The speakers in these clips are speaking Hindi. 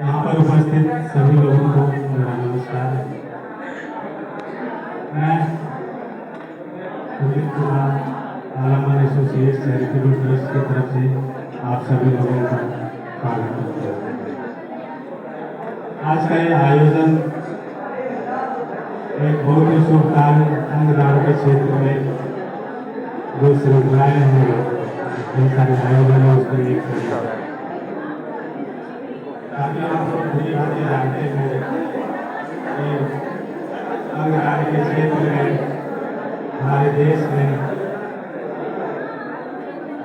यहाँ पर उपस्थित सभी लोगों को मेरा नमस्कार। मैं Sumit Kumar Alman associate charitable trust की तरफ से आप सभी लोगों का स्वागत करता हूँ। आज का ये आयोजन एक बहुत ही शुभ कार्य अंगदान के क्षेत्र में जो श्रृंखलाएं हैं, बहुत सारे आयोजन है उसके लिए ताकि आप लोग बुरी बातें जानते हैं कि अंगदान के क्षेत्र में हमारे देश में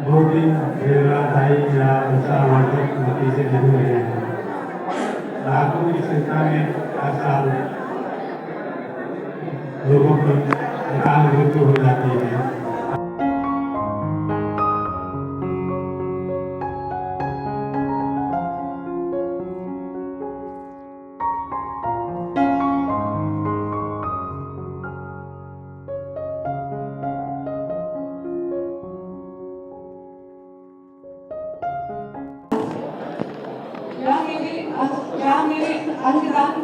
बहुत ही प्रेरणादायी या उत्साहवर्धक नतीजे नहीं मिले हैं। लाखों की संख्या में हर साल लोगों की अकाल मृत्यु हो जाती है। क्या मेरे अंगदान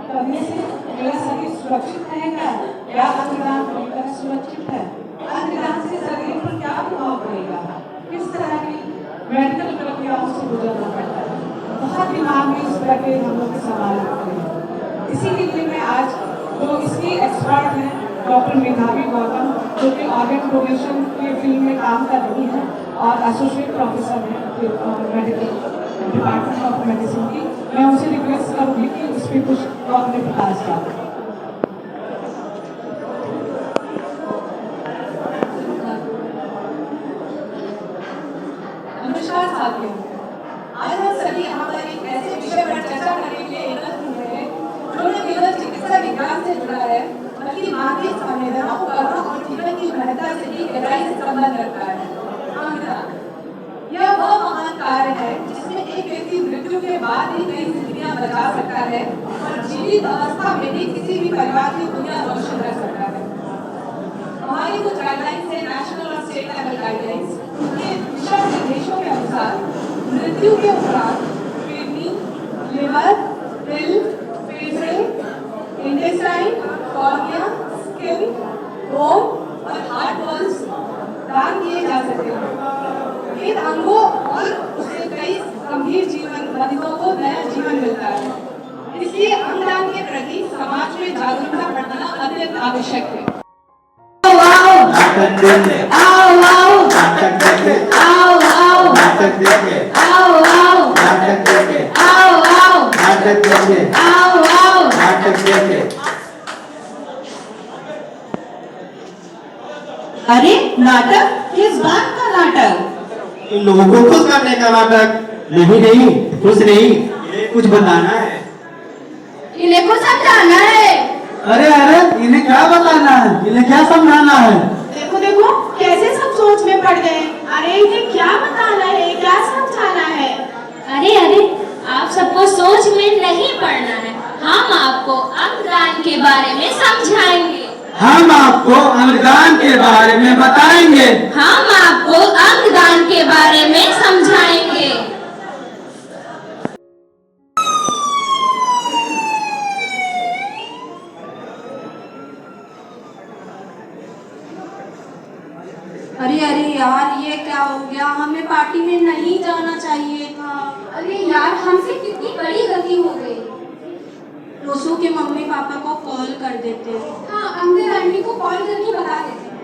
करने से मेरा शरीर सुरक्षित रहेगा या अंगदान होकर सुरक्षित है? अंगदान से शरीर पर क्या प्रभाव पड़ेगा? किस तरह की मेडिकल प्रक्रियाओं से गुजरना पड़ता है? बहुत दिमाग में इस तरह के हम लोग सवाल उठते हैं। इसीलिए मैं आज जो इसकी एक्सपर्ट हैं डॉक्टर मेधावी गौतम, जो कि ऑर्गन डोनेशन के फील्ड में काम कर रही हैं और एसोसिएट प्रोफेसर हैं मेडिकल डिपार्टमेंट ऑफ मेडिसिन की, मैं उनसे रिक्वेस्ट करूंगी कि उस पर कुछ अपने प्रकाश डालें। नमस्कार साथियों, आज हम सभी यहाँ पर एक ऐसे विषय पर चर्चा करने के लिए एकत्र हुए हैं जो न केवल चिकित्सा विज्ञान से जुड़ा है बल्कि मानवीय संवेदनाओं, करुणा और जीवन की महत्ता से भी गहराई से संबंध रखता है। अंगदान यह वह महान कार्य है जिसमें एक व्यक्ति मृत्यु के बाद भी कई जिंदगियां बचा सकता है और जीवित अवस्था में भी किसी भी परिवार की दुनिया रोशन कर सकता है। हमारी कुछ गाइडलाइंस है, नेशनल और स्टेट लेवल गाइडलाइंस, उनके दिशा निर्देशों के अनुसार मृत्यु के उपरांत किडनी, लिवर, दिल, फेफड़े, इंटेस्टाइन, कॉर्निया, स्किन, बोन और हार्ट बॉल्स दान किए जा सकते हैं। इन अंगों और उससे कई गंभीर जीवन बाधितों को नया जीवन मिलता है। इसलिए अंगदान के प्रति समाज में जागरूकता बढ़ाना अत्यंत आवश्यक है। अरे नाटक? किस बात का नाटक? इन लोगों को खुश करने का नाटक। नहीं, खुश नहीं, कुछ बताना है। इन्हें कुछ समझाना है। अरे इन्हें क्या बताना है? इन्हें क्या समझाना है? देखो कैसे सब सोच में पड़ गए। अरे इन्हें क्या बताना है, क्या समझाना है? अरे आप सबको सोच में नहीं पड़ना है। हम आपको अंगदान के बारे में समझाएंगे। हम आपको अंगदान के बारे में बताएंगे। हम आपको अंगदान के बारे में समझाएंगे। अरे यार, ये क्या हो गया? हमें पार्टी में नहीं जाना चाहिए था। अरे यार, हमसे कितनी बड़ी गलती हो गई। रोसू के मम्मी पापा को कॉल कर देते हैं। हाँ, अंकल आंटी को कॉल करके बता देते हैं।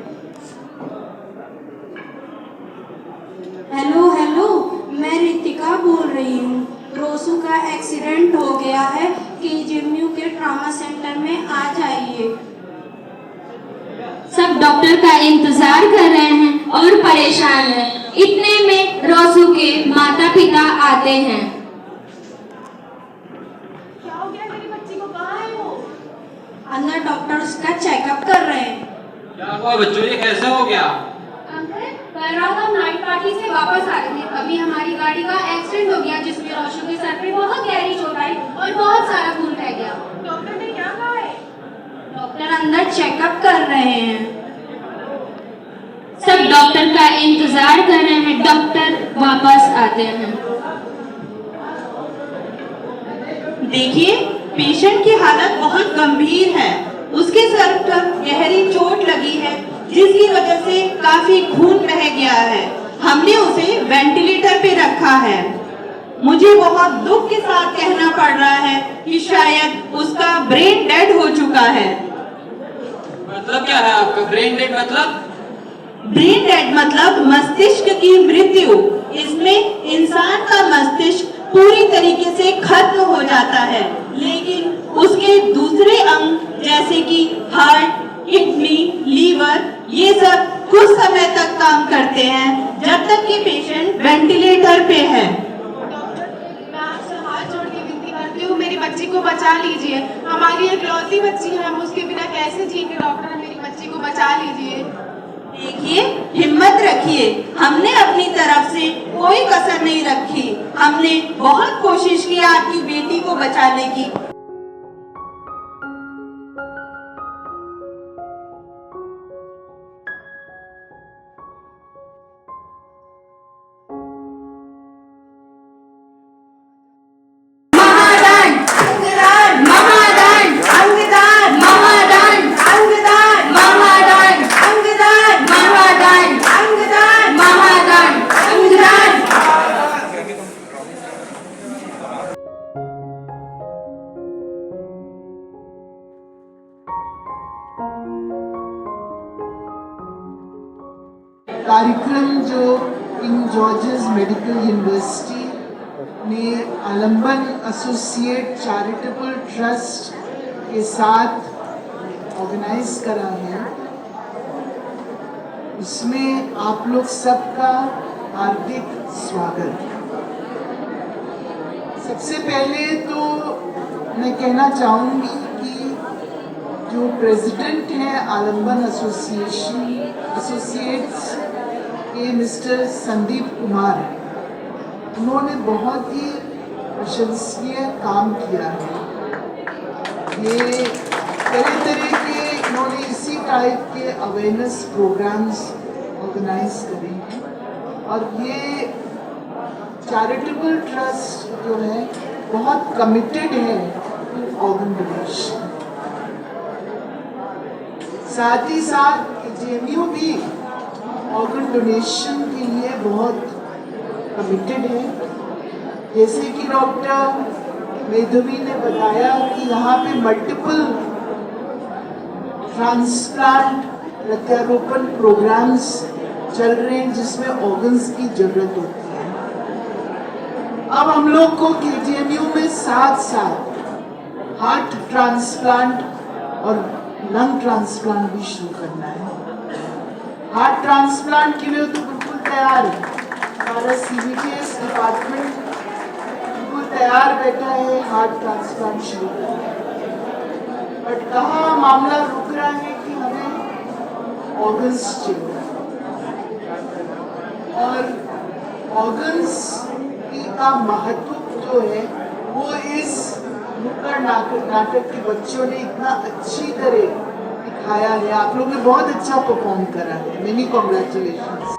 हेलो, मैं रितिका बोल रही हूँ। रोसू का एक्सीडेंट हो गया है, केजीएमयू के ट्रॉमा सेंटर में आ जाइए। सब डॉक्टर का इंतजार कर रहे हैं और परेशान हैं। इतने में रोसू के माता पिता आते हैं। क्या हो गया मेरी बच्ची को? कहाँ है वो? अंदर डॉक्टर उसका चेकअप कर रहे हैं। क्या हुआ बच्चों, ये कैसे हो गया? अंकल, कल रात हम नाइट पार्टी से वापस आ रहे थे, अभी हमारी गाड़ी का एक्सीडेंट हो गया जिसमें रोशू के सर पे बहुत गहरी चोट आई और बहुत सारा खून बह गया। डॉक्टर ने क्या कहा है? डॉक्टर अंदर चेकअप कर रहे हैं। सब डॉक्टर का इंतजार कर रहे हैं। डॉक्टर वापस आते हैं। देखिए, पेशेंट की हालत बहुत गंभीर है। उसके सर पर गहरी चोट लगी है, जिसकी वजह से काफी खून बह गया है। हमने उसे वेंटिलेटर पे रखा है। मुझे बहुत दुख के साथ कहना पड़ रहा है कि शायद उसका ब्रेन डेड हो चुका है। मतलब क्या है आपका ब्रेन डेड मतलब? ब्रेन डेड मतलब मस्तिष्क की मृत्यु। इसमें इंसान का मस्तिष्क पूरी तरीके से खत्म हो जाता है, लेकिन उसके दूसरे अंग जैसे कि हार्ट, किडनी, लीवर, ये सब कुछ समय तक काम करते हैं, जब तक कि पेशेंट वेंटिलेटर पे है। मैं आपसे हाथ जोड़ के विनती करती हूँ, मेरी बच्ची को बचा लीजिए। हमारी इकलौती बच्ची है, हम उसके बिना कैसे जिएंगे। डॉक्टर, मेरी बच्ची को बचा लीजिए। देखिए, हिम्मत रखिए। हमने अपनी तरफ से कोई कसर नहीं रखी। हमने बहुत कोशिश की आपकी बेटी को बचाने की। कार्यक्रम जो किंग जॉर्जेस मेडिकल यूनिवर्सिटी ने आलम्बन एसोसिएट चैरिटेबल ट्रस्ट के साथ ऑर्गेनाइज करा है, उसमें आप लोग सबका हार्दिक स्वागत। सबसे पहले तो मैं कहना चाहूँगी कि जो प्रेसिडेंट हैं आलम्बन एसोसिएट्स के मिस्टर संदीप कुमार, उन्होंने बहुत ही प्रशंसनीय काम किया है। ये तरह तरह के इन्होंने इसी टाइप के अवेयरनेस प्रोग्राम्स ऑर्गेनाइज करे हैं और ये चैरिटेबल ट्रस्ट जो है बहुत कमिटेड है ऑर्गन डोनेशन। साथ ही साथ जेएनयू भी ऑर्गन डोनेशन के लिए बहुत कमिटेड है। जैसे कि डॉक्टर मेधवी ने बताया कि यहाँ पे मल्टीपल ट्रांसप्लांट प्रत्यारोपण प्रोग्राम्स चल रहे हैं जिसमें ऑर्गन्स की जरूरत होती है। अब हम लोग को केजीएमयू में साथ साथ हार्ट ट्रांसप्लांट और लंग ट्रांसप्लांट भी शुरू करना है। हार्ट ट्रांसप्लांट के लिए तो बिल्कुल तैयार है, हमारा सीबीटीएस डिपार्टमेंट बिल्कुल तैयार बैठा है हार्ट ट्रांसप्लांट शुरू करने। बट कहाँ मामला रुक रहा है कि हमें ऑर्गन्स चाहिए और ऑर्गन्स का महत्व जो है वो इस नुक्कड़ नाटक के बच्चों ने इतना अच्छी तरह दिखाया है। आप लोगों ने बहुत अच्छा परफॉर्म करा है। Many congratulations.